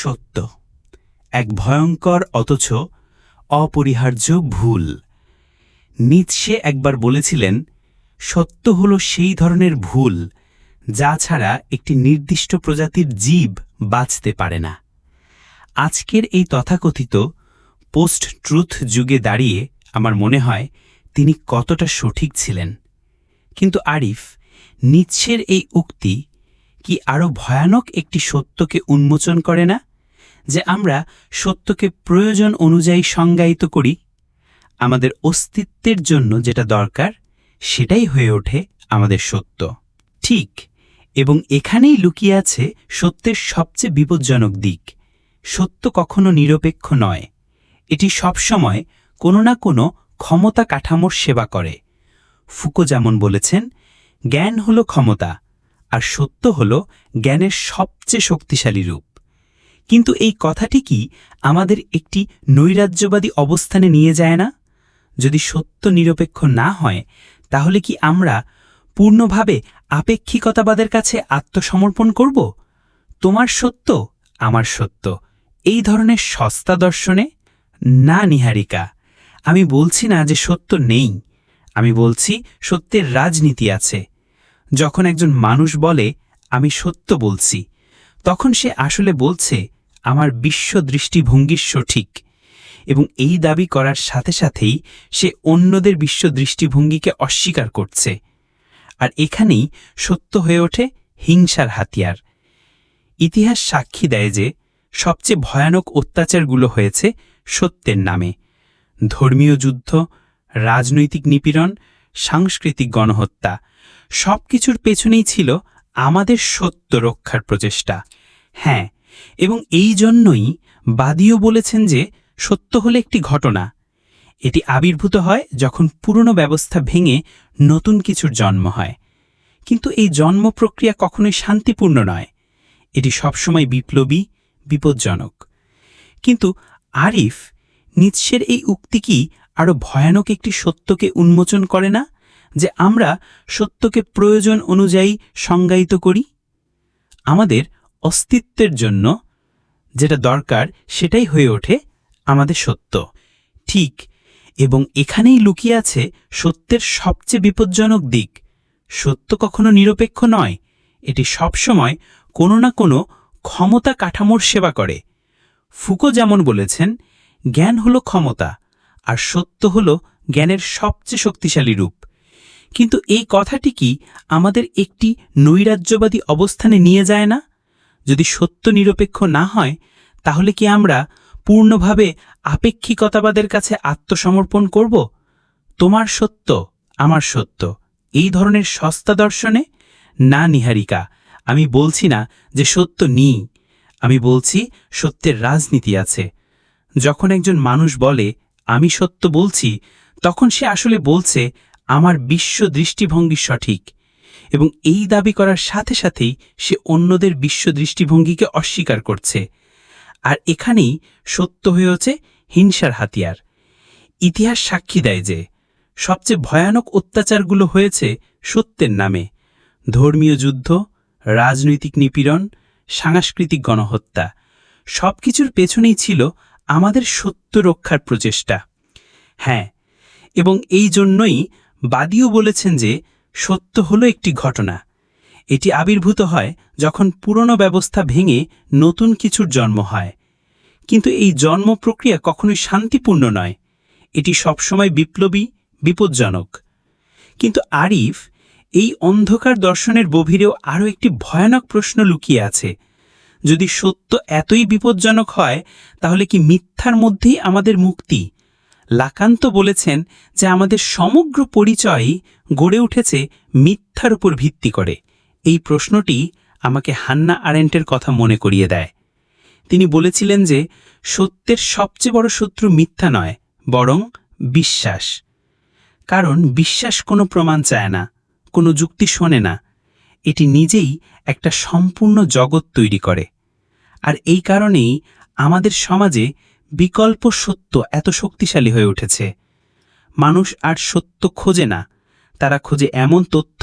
সত্য, এক ভয়ঙ্কর অথচ অপরিহার্য ভুল। নীৎশে একবার বলেছিলেন, সত্য হল সেই ধরনের ভুল যা ছাড়া একটি নির্দিষ্ট প্রজাতির জীব বাঁচতে পারে না। আজকের এই তথাকথিত পোস্ট ট্রুথ যুগে দাঁড়িয়ে আমার মনে হয় তিনি কতটা সঠিক ছিলেন। কিন্তু আরিফ, নীৎশের এই উক্তি কি আরও ভয়ানক একটি সত্যকে উন্মোচন করে না, যে আমরা সত্যকে প্রয়োজন অনুযায়ী সংজ্ঞায়িত করি? আমাদের অস্তিত্বের জন্য যেটা দরকার সেটাই হয়ে ওঠে আমাদের সত্য। ঠিক, এবং এখানেই লুকিয়ে আছে সত্যের সবচেয়ে বিপজ্জনক দিক। সত্য কখনো নিরপেক্ষ নয়, এটি সবসময় কোনো না কোনো ক্ষমতা কাঠামোর সেবা করে। ফুকো যেমন বলেছেন, জ্ঞান হল ক্ষমতা, আর সত্য হল জ্ঞানের সবচেয়ে শক্তিশালী রূপ। কিন্তু এই কথাটি কি আমাদের একটি নৈরাজ্যবাদী অবস্থানে নিয়ে যায় না? যদি সত্য নিরপেক্ষ না হয়, তাহলে কি আমরা পূর্ণভাবে আপেক্ষিকতাবাদের কাছে আত্মসমর্পণ করব? তোমার সত্য, আমার সত্য, এই ধরনের সস্তা দর্শনে? না নিহারিকা, আমি বলছি না যে সত্য নেই, আমি বলছি সত্যের রাজনীতি আছে। যখন একজন মানুষ বলে আমি সত্য বলছি, তখন সে আসলে বলছে আমার বিশ্ব দৃষ্টিভঙ্গি সঠিক, এবং এই দাবি করার সাথে সাথেই সে অন্যদের বিশ্ব দৃষ্টিভঙ্গিকে অস্বীকার করছে। আর এখানেই সত্য হয়ে ওঠে হিংসার হাতিয়ার। ইতিহাস সাক্ষী দেয় যে সবচেয়ে ভয়ানক অত্যাচারগুলো হয়েছে সত্যের নামে। ধর্মীয় যুদ্ধ, রাজনৈতিক নিপীড়ন, সাংস্কৃতিক গণহত্যা, সবকিছুর পেছনেই ছিল আমাদের সত্য রক্ষার প্রচেষ্টা। হ্যাঁ, এবং এই জন্যই বাদীও বলেছেন যে সত্য হলো একটি ঘটনা। এটি আবির্ভূত হয় যখন পুরনো ব্যবস্থা ভেঙে নতুন কিছুর জন্ম হয়। কিন্তু এই জন্ম প্রক্রিয়া কখনোই শান্তিপূর্ণ নয়, এটি সবসময় বিপ্লবী, বিপজ্জনক। কিন্তু আরিফ, নীৎশের এই উক্তি কি আরও ভয়ানক একটি সত্যকে উন্মোচন করে না, যে আমরা সত্যকে প্রয়োজন অনুযায়ী সংজ্ঞায়িত করি? আমাদের অস্তিত্বের জন্য যেটা দরকার সেটাই হয়ে ওঠে আমাদের সত্য। ঠিক, এবং এখানেই লুকিয়ে আছে সত্যের সবচেয়ে বিপজ্জনক দিক। সত্য কখনো নিরপেক্ষ নয়, এটি সবসময় কোনো না কোনো ক্ষমতা কাঠামোর সেবা করে। ফুকো যেমন বলেছেন, জ্ঞান হলো ক্ষমতা, আর সত্য হলো জ্ঞানের সবচেয়ে শক্তিশালী রূপ। কিন্তু এই কথাটি কি আমাদের একটি নৈরাজ্যবাদী অবস্থানে নিয়ে যায় না? যদি সত্য নিরপেক্ষ না হয়, তাহলে কি আমরা পূর্ণভাবে আপেক্ষিকতাবাদের কাছে আত্মসমর্পণ করব? তোমার সত্য, আমার সত্য, এই ধরনের সস্তা দর্শনে? না নিহারিকা, আমি বলছি না যে সত্য নেই, আমি বলছি সত্যের রাজনীতি আছে। যখন একজন মানুষ বলে আমি সত্য বলছি, তখন সে আসলে বলছে আমার বিশ্ব দৃষ্টিভঙ্গি সঠিক, এবং এই দাবি করার সাথে সাথেই সে অন্যদের বিশ্ব দৃষ্টিভঙ্গিকে অস্বীকার করছে। আর এখানেই সত্য হয়েছে হিংসার হাতিয়ার। ইতিহাস সাক্ষী দেয় যে সবচেয়ে ভয়ানক অত্যাচারগুলো হয়েছে সত্যের নামে। ধর্মীয় যুদ্ধ, রাজনৈতিক নিপীড়ন, সাংস্কৃতিক গণহত্যা, সবকিছুর পেছনেই ছিল আমাদের সত্য রক্ষার প্রচেষ্টা। হ্যাঁ, এবং এই জন্যই বাদীও বলেছেন যে সত্য হলো একটি ঘটনা। এটি আবির্ভূত হয় যখন পুরনো ব্যবস্থা ভেঙে নতুন কিছুর জন্ম হয়। কিন্তু এই জন্ম প্রক্রিয়া কখনোই শান্তিপূর্ণ নয়, এটি সবসময় বিপ্লবী, বিপজ্জনক। কিন্তু আরিফ, এই অন্ধকার দর্শনের গভীরেও আরও একটি ভয়ানক প্রশ্ন লুকিয়ে আছে। যদি সত্য এতই বিপজ্জনক হয়, তাহলে কি মিথ্যার মধ্যেই আমাদের মুক্তি? লাকান্ত বলেছেন যে আমাদের সমগ্র পরিচয়ই গড়ে উঠেছে মিথ্যার উপর ভিত্তি করে। এই প্রশ্নটি আমাকে হান্না আরেন্টের কথা মনে করিয়ে দেয়। তিনি বলেছিলেন যে সত্যের সবচেয়ে বড় শত্রু মিথ্যা নয়, বরং বিশ্বাস। কারণ বিশ্বাস কোনো প্রমাণ চায় না, কোনো যুক্তি শোনে না, এটি নিজেই একটা সম্পূর্ণ জগৎ তৈরি করে। আর এই কারণেই আমাদের সমাজে বিকল্প সত্য এত শক্তিশালী হয়ে উঠেছে। মানুষ আর সত্য খোঁজে না, তারা খোঁজে এমন তথ্য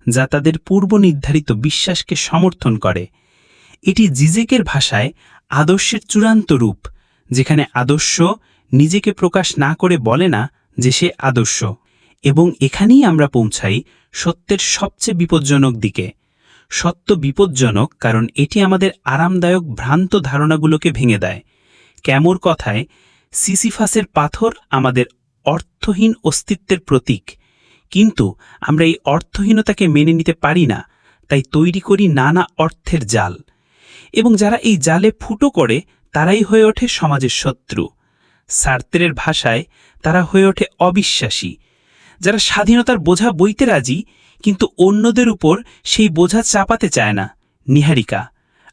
যা তাদের পূর্ব নির্ধারিত বিশ্বাসকে সমর্থন করে। এটি জিজেকের ভাষায় আদর্শের চূড়ান্ত রূপ, যেখানে আদর্শ নিজেকে প্রকাশ না করে বলে না যে সে আদর্শ। এবং এখানেই আমরা পৌঁছাই সত্যের সবচেয়ে বিপজ্জনক দিকে। সত্য বিপজ্জনক কারণ এটি আমাদের আরামদায়ক ভ্রান্ত ধারণাগুলোকে ভেঙে দেয়। ক্যামুর কথায়, সিসিফাসের পাথর আমাদের অর্থহীন অস্তিত্বের প্রতীক, কিন্তু আমরা এই অর্থহীনতাকে মেনে নিতে পারি না, তাই তৈরি করি নানা অর্থের জাল। এবং যারা এই জালে ফুটো করে তারাই হয়ে ওঠে সমাজের শত্রু। সার্ত্রের ভাষায় তারা হয়ে ওঠে অবিশ্বাসী, যারা স্বাধীনতার বোঝা বইতে রাজি কিন্তু অন্যদের উপর সেই বোঝা চাপাতে চায় না। নিহারিকা,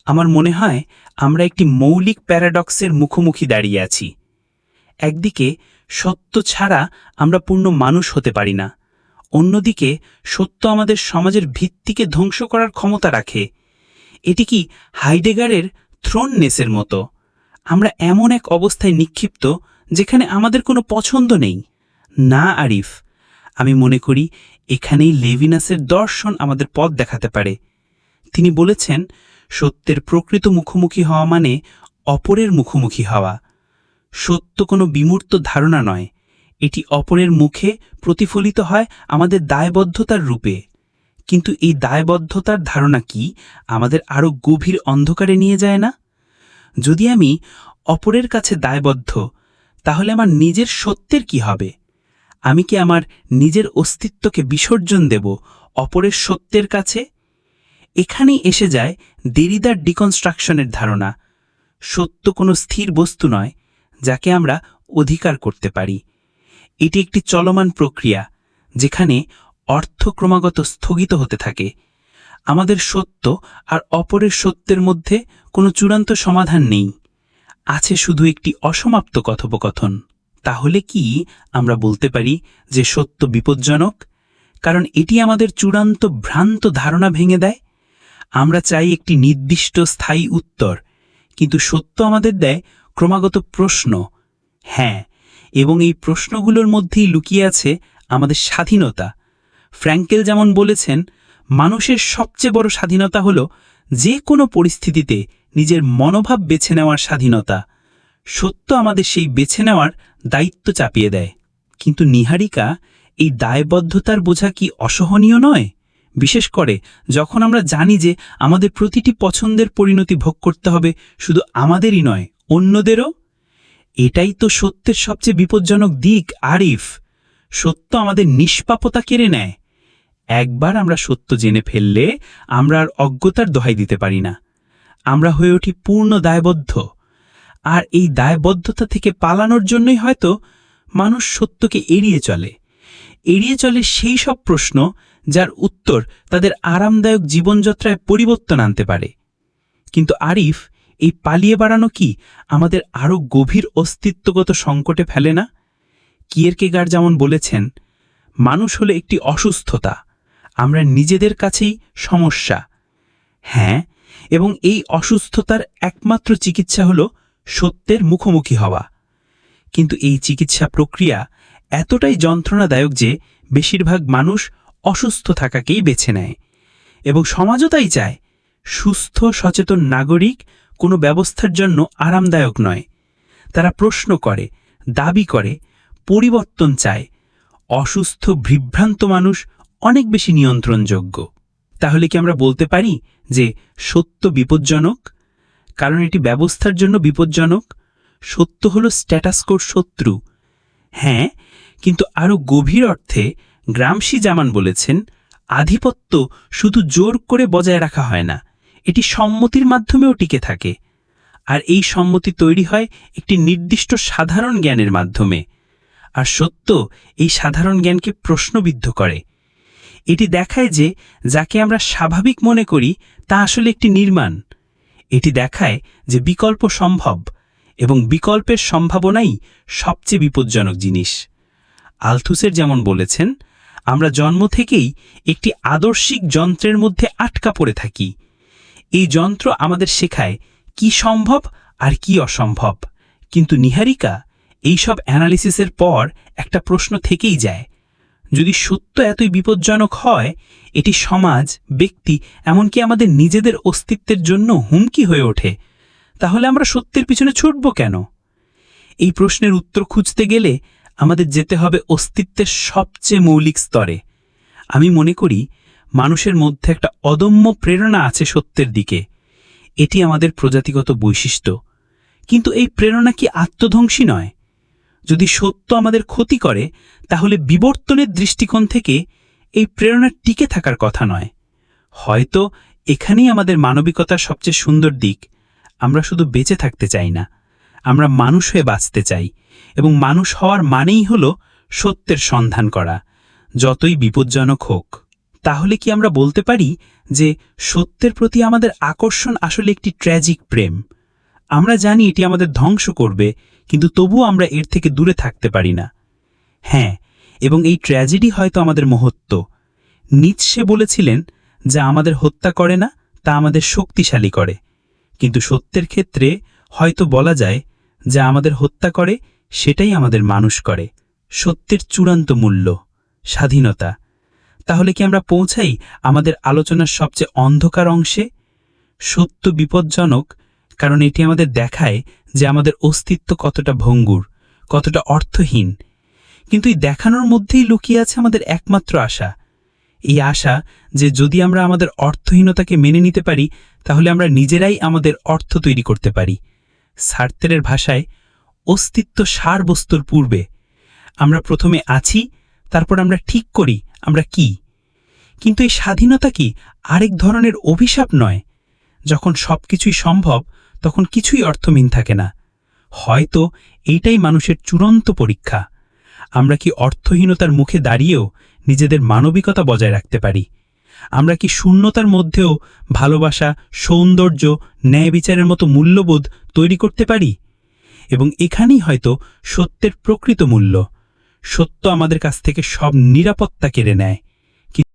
আমার মনে হয় আমরা একটি মৌলিক প্যারাডক্সের মুখোমুখি দাঁড়িয়ে আছি। একদিকে সত্য ছাড়া আমরা পূর্ণ মানুষ হতে পারি না, অন্যদিকে সত্য আমাদের সমাজের ভিত্তিকে ধ্বংস করার ক্ষমতা রাখে। এটি কি হাইডেগারের থ্রোননেসের মতো? আমরা এমন এক অবস্থায় নিক্ষিপ্ত যেখানে আমাদের কোনো পছন্দ নেই। না আরিফ, আমি মনে করি এখানেই লেভিনাসের দর্শন আমাদের পথ দেখাতে পারে। তিনি বলেছেন, সত্যের প্রকৃত মুখোমুখি হওয়া মানে অপরের মুখোমুখি হওয়া। সত্য কোনো বিমূর্ত ধারণা নয়, এটি অপরের মুখে প্রতিফলিত হয় আমাদের দায়বদ্ধতার রূপে। কিন্তু এই দায়বদ্ধতার ধারণা কি আমাদের আরও গভীর অন্ধকারে নিয়ে যায় না? যদি আমি অপরের কাছে দায়বদ্ধ, তাহলে আমার নিজের সত্যের কি হবে? আমি কি আমার নিজের অস্তিত্বকে বিসর্জন দেব অপরের সত্যের কাছে? এখানেই এসে যায় দেরিদার ডিকনস্ট্রাকশনের ধারণা। সত্য কোনো স্থির বস্তু নয় যাকে আমরা অধিকার করতে পারি। এটি একটি চলমান প্রক্রিয়া, যেখানে অর্থ ক্রমাগত স্থগিত হতে থাকে। আমাদের সত্য আর অপরের সত্যের মধ্যে কোনো চূড়ান্ত সমাধান নেই, আছে শুধু একটি অসমাপ্ত কথোপকথন। তাহলে কি আমরা বলতে পারি যে সত্য বিপজ্জনক? কারণ এটি আমাদের চূড়ান্ত ভ্রান্ত ধারণা ভেঙে দেয়। আমরা চাই একটি নির্দিষ্ট স্থায়ী উত্তর, কিন্তু সত্য আমাদের দেয় ক্রমাগত প্রশ্ন। হ্যাঁ, এবং এই প্রশ্নগুলোর মধ্যেই লুকিয়ে আছে আমাদের স্বাধীনতা। ফ্র্যাঙ্কেল যেমন বলেছেন, মানুষের সবচেয়ে বড় স্বাধীনতা হল যে কোনো পরিস্থিতিতে নিজের মনোভাব বেছে নেওয়ার স্বাধীনতা। সত্য আমাদের সেই বেছে নেওয়ার দায়িত্ব চাপিয়ে দেয়। কিন্তু নিহারিকা, এই দায়বদ্ধতার বোঝা কি অসহনীয় নয়? বিশেষ করে যখন আমরা জানি যে আমাদের প্রতিটি পছন্দের পরিণতি ভোগ করতে হবে শুধু আমাদেরই নয়, অন্যদেরও। এটাই তো সত্যের সবচেয়ে বিপজ্জনক দিক আরিফ। সত্য আমাদের নিষ্পাপতা কেড়ে নেয়। একবার আমরা সত্য জেনে ফেললে আমরা আর অজ্ঞতার দোহাই দিতে পারি না। আমরা হয়ে উঠি পূর্ণ দায়বদ্ধ। আর এই দায়বদ্ধতা থেকে পালানোর জন্যই হয়তো মানুষ সত্যকে এড়িয়ে চলে সেই সব প্রশ্ন যার উত্তর তাদের আরামদায়ক জীবনযাত্রায় পরিবর্তন আনতে পারে। কিন্তু আরিফ, এই পালিয়ে বাড়ানো কি আমাদের আরও গভীর অস্তিত্বগত সংকটে ফেলে না? কিয়েরকেগার যেমন বলেছেন, মানুষ হলো একটি অসুস্থতা, আমরা নিজেদের কাছেই সমস্যা। হ্যাঁ, এবং এই অসুস্থতার একমাত্র চিকিৎসা হল সত্যের মুখোমুখি হওয়া। কিন্তু এই চিকিৎসা প্রক্রিয়া এতটাই যন্ত্রণাদায়ক যে বেশিরভাগ মানুষ অসুস্থ থাকাকেই বেছে নেয়, এবং সমাজও তাই চায়। সুস্থ সচেতন নাগরিক কোনো ব্যবস্থার জন্য আরামদায়ক নয়। তারা প্রশ্ন করে, দাবি করে, পরিবর্তন চায়। অসুস্থ বিভ্রান্ত মানুষ অনেক বেশি নিয়ন্ত্রণযোগ্য। তাহলে কি আমরা বলতে পারি যে সত্য বিপজ্জনক? কারণ এটি ব্যবস্থার জন্য বিপজ্জনক। সত্য হল স্ট্যাটাসকোর শত্রু। হ্যাঁ, কিন্তু আরও গভীর অর্থে গ্রামসি যেমন বলেছেন, আধিপত্য শুধু জোর করে বজায় রাখা হয় না, এটি সম্মতির মাধ্যমেও টিকে থাকে। আর এই সম্মতি তৈরি হয় একটি নির্দিষ্ট সাধারণ জ্ঞানের মাধ্যমে। আর সত্য এই সাধারণ জ্ঞানকে প্রশ্নবিদ্ধ করে। এটি দেখায় যে যাকে আমরা স্বাভাবিক মনে করি তা আসলে একটি নির্মাণ। এটি দেখায় যে বিকল্প সম্ভব, এবং বিকল্পের সম্ভাবনাই সবচেয়ে বিপজ্জনক জিনিস। আলথুসের যেমন বলেছেন, আমরা জন্ম থেকেই একটি আদর্শিক যন্ত্রের মধ্যে আটকা পড়ে থাকি। এই যন্ত্র আমাদের শেখায় কি সম্ভব আর কি অসম্ভব। কিন্তু নিহারিকা, এইসব অ্যানালিসিসের পর একটা প্রশ্ন থেকেই যায়, যদি সত্য এতই বিপজ্জনক হয়, এটি সমাজ, ব্যক্তি, এমনকি আমাদের নিজেদের অস্তিত্বের জন্য হুমকি হয়ে ওঠে, তাহলে আমরা সত্যের পিছনে ছুটব কেন? এই প্রশ্নের উত্তর খুঁজতে গেলে আমাদের যেতে হবে অস্তিত্বের সবচেয়ে মৌলিক স্তরে। আমি মনে করি মানুষের মধ্যে একটা অদম্য প্রেরণা আছে সত্যের দিকে। এটি আমাদের প্রজাতিগত বৈশিষ্ট্য। কিন্তু এই প্রেরণা কি আত্মধ্বংসী নয়? যদি সত্য আমাদের ক্ষতি করে, তাহলে বিবর্তনের দৃষ্টিকোণ থেকে এই প্রেরণা টিকে থাকার কথা নয়। হয়তো এখানেই আমাদের মানবিকতার সবচেয়ে সুন্দর দিক। আমরা শুধু বেঁচে থাকতে চাই না, আমরা মানুষ হয়ে বাঁচতে চাই, এবং মানুষ হওয়ার মানেই হল সত্যের সন্ধান করা, যতই বিপজ্জনক হোক। তাহলে কি আমরা বলতে পারি যে সত্যের প্রতি আমাদের আকর্ষণ আসলে একটি ট্র্যাজিক প্রেম? আমরা জানি এটি আমাদের ধ্বংস করবে, কিন্তু তবুও আমরা এর থেকে দূরে থাকতে পারি না। হ্যাঁ, এবং এই ট্র্যাজেডি হয়তো আমাদের মহত্ব। নিৎসে বলেছিলেন, যা আমাদের হত্যা করে না তা আমাদের শক্তিশালী করে। কিন্তু সত্যের ক্ষেত্রে হয়তো বলা যায়, যা আমাদের হত্যা করে সেটাই আমাদের মানুষ করে। সত্যের চূড়ান্ত মূল্য স্বাধীনতা। তাহলে কি আমরা পৌঁছাই আমাদের আলোচনার সবচেয়ে অন্ধকার অংশে? সত্য বিপজ্জনক কারণ এটি আমাদের দেখায় যে আমাদের অস্তিত্ব কতটা ভঙ্গুর, কতটা অর্থহীন। কিন্তু এই দেখানোর মধ্যেই লুকিয়ে আছে আমাদের একমাত্র আশা। এই আশা যে যদি আমরা আমাদের অর্থহীনতাকে মেনে নিতে পারি, তাহলে আমরা নিজেরাই আমাদের অর্থ তৈরি করতে পারি। সার্ত্রের ভাষায়, অস্তিত্ব সারবস্তুর পূর্বে। আমরা প্রথমে আছি, তারপর আমরা ঠিক করি আমরা কি। কিন্তু এই স্বাধীনতা কি আরেক ধরনের অভিশাপ নয়? যখন সবকিছুই সম্ভব, তখন কিছুই অর্থহীন থাকে না। হয়তো এইটাই মানুষের চূড়ান্ত পরীক্ষা। আমরা কি অর্থহীনতার মুখে দাঁড়িয়েও নিজেদের মানবিকতা বজায় রাখতে পারি? আমরা কি শূন্যতার মধ্যেও ভালোবাসা, সৌন্দর্য, ন্যায় বিচারের মতো মূল্যবোধ তৈরি করতে পারি? এবং এখানেই হয়তো সত্যের প্রকৃত মূল্য। সত্য আমাদের কাছ থেকে সব নিরাপত্তা কেড়ে নেয়,